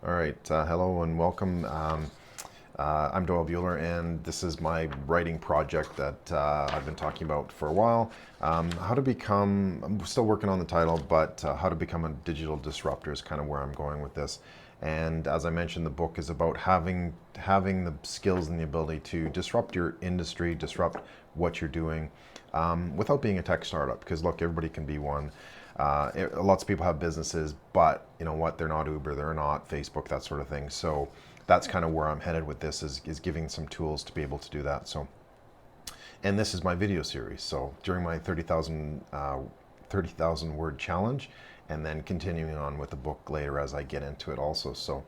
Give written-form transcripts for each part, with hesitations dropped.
All right, hello and welcome. I'm Doyle Buehler, and this is my writing project that I've been talking about for a while. How to become, I'm still working on the title, but how to become a digital disruptor is kind of where I'm going with this. And as I mentioned, the book is about having the skills and the ability to disrupt your industry, disrupt what you're doing, without being a tech startup. Because look, everybody can be one. Lots of people have businesses, but you know what? They're not Uber, they're not Facebook, that sort of thing. So that's kind of where I'm headed with this is giving some tools to be able to do that. So, and this is my video series. So during my 30,000 word challenge, and then continuing on with the book later as I get into it also. So,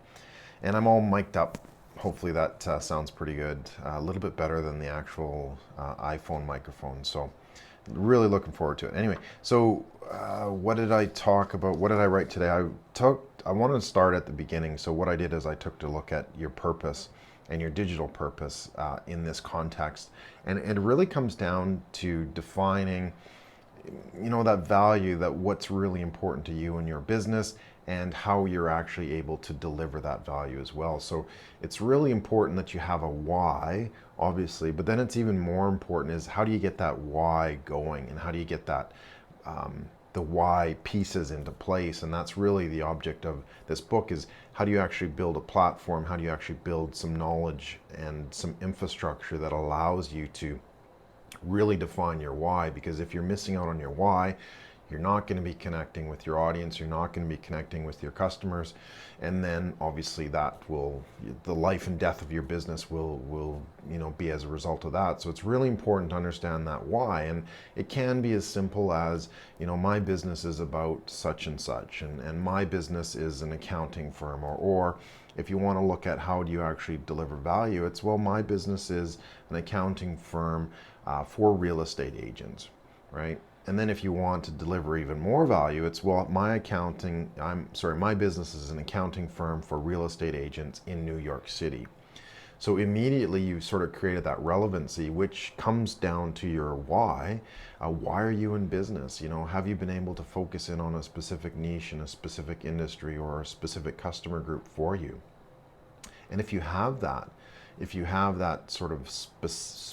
and I'm all mic'd up. Hopefully that sounds pretty good. A little bit better than the actual iPhone microphone. So really looking forward to it. Anyway, so what did I talk about? What did I write today? I wanted to start at the beginning. So what I did is I took to look at your purpose and your digital purpose in this context, and it really comes down to defining, you know, that value, that what's really important to you in your business and how you're actually able to deliver that value as well. So it's really important that you have a why, obviously, but then it's even more important is how do you get that why going, and how do you get that the why pieces into place. And that's really the object of this book, is how do you actually build a platform, how do you actually build some knowledge and some infrastructure that allows you to really define your why. Because if you're missing out on your why, you're not going to be connecting with your audience, you're not going to be connecting with your customers, and then obviously that will, the life and death of your business will you know, be as a result of that. So it's really important to understand that why. And it can be as simple as, you know, my business is about such and such, and my business is an accounting firm, or if you want to look at how do you actually deliver value, it's, well, my business is an accounting firm for real estate agents, right? And then if you want to deliver even more value, it's, well, my business is an accounting firm for real estate agents in New York City. So immediately you sort of created that relevancy, which comes down to your why. Why are you in business? You know, have you been able to focus in on a specific niche in a specific industry or a specific customer group for you? And if you have that, if you have that sort of specificity,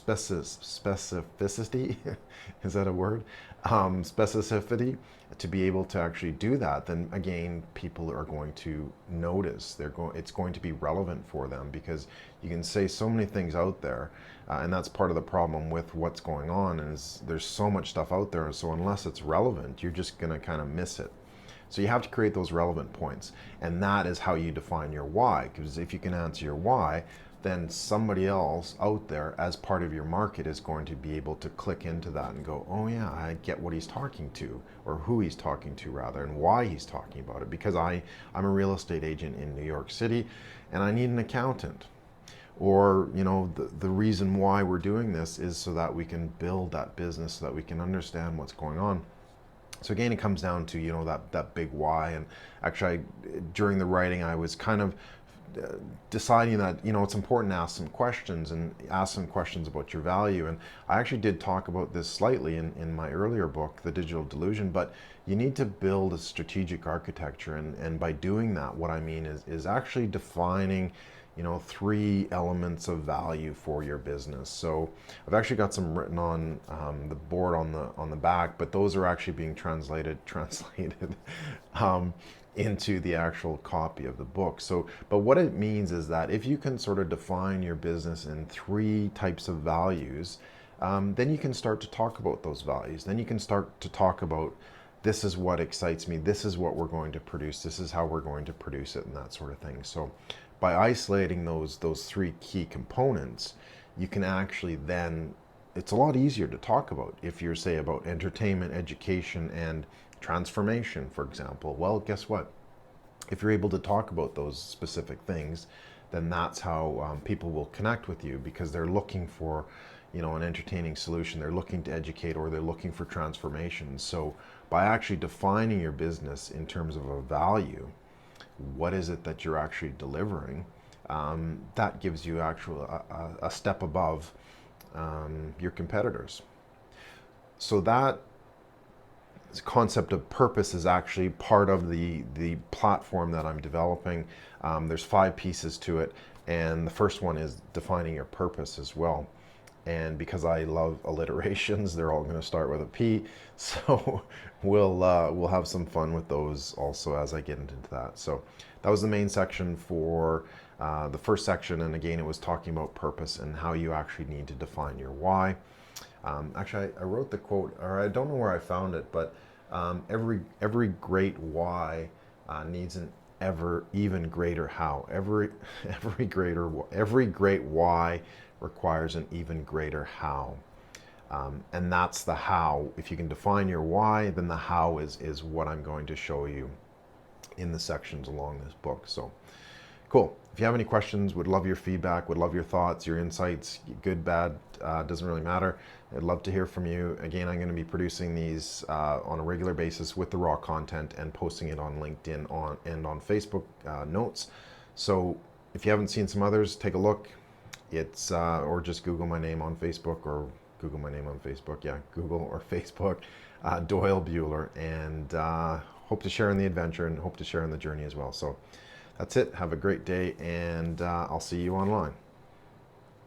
is that a word? Specificity to be able to actually do that, then again, people are going to notice. It's going to be relevant for them, because you can say so many things out there, and that's part of the problem with what's going on. Is there's so much stuff out there, so unless it's relevant, you're just going to kind of miss it. So you have to create those relevant points, and that is how you define your why. Because if you can answer your why, then somebody else out there as part of your market is going to be able to click into that and go, oh yeah, I get what he's talking to, or who he's talking to rather, and why he's talking about it. Because I'm a real estate agent in New York City, and I need an accountant. Or, you know, the reason why we're doing this is so that we can build that business, so that we can understand what's going on. So again, it comes down to, you know, that big why. And actually, during the writing, I was kind of deciding that, you know, it's important to ask some questions, and ask some questions about your value. And I actually did talk about this slightly in my earlier book, The Digital Delusion. But you need to build a strategic architecture, and by doing that, what I mean is actually defining, you know, 3 elements of value for your business. So I've actually got some written on the board on the back, but those are actually being translated into the actual copy of the book. So, but what it means is that if you can sort of define your business in 3 types of values, then you can start to talk about those values. Then you can start to talk about, this is what excites me, this is what we're going to produce, this is how we're going to produce it, and that sort of thing. So by isolating those 3 key components, you can actually then, it's a lot easier to talk about. If you're, say, about entertainment, education, and transformation, for example, well, guess what? If you're able to talk about those specific things, then that's how people will connect with you, because they're looking for, you know, an entertaining solution, they're looking to educate, or they're looking for transformation. So by actually defining your business in terms of a value, what is it that you're actually delivering, that gives you a step above your competitors. So that concept of purpose is actually part of the platform that I'm developing. There's 5 pieces to it, and the first one is defining your purpose as well. And because I love alliterations, they're all going to start with a P. So we'll have some fun with those also as I get into that. So that was the main section for the first section, and again, it was talking about purpose and how you actually need to define your why. Actually, I wrote the quote, or I don't know where I found it, but every great why needs an even greater how. Every great why requires an even greater how. And that's the how. If you can define your why, then the how is what I'm going to show you in the sections along this book. So cool. If you have any questions, would love your feedback, would love your thoughts, your insights, good, bad, doesn't really matter. I'd love to hear from you. Again, I'm going to be producing these on a regular basis with the raw content and posting it on LinkedIn and on Facebook notes. So if you haven't seen some others, take a look. It's or just Google my name on Facebook, or Google my name on Facebook. Yeah, Google or Facebook, Doyle Buehler, and hope to share in the adventure and hope to share in the journey as well. So that's it. Have a great day, and I'll see you online.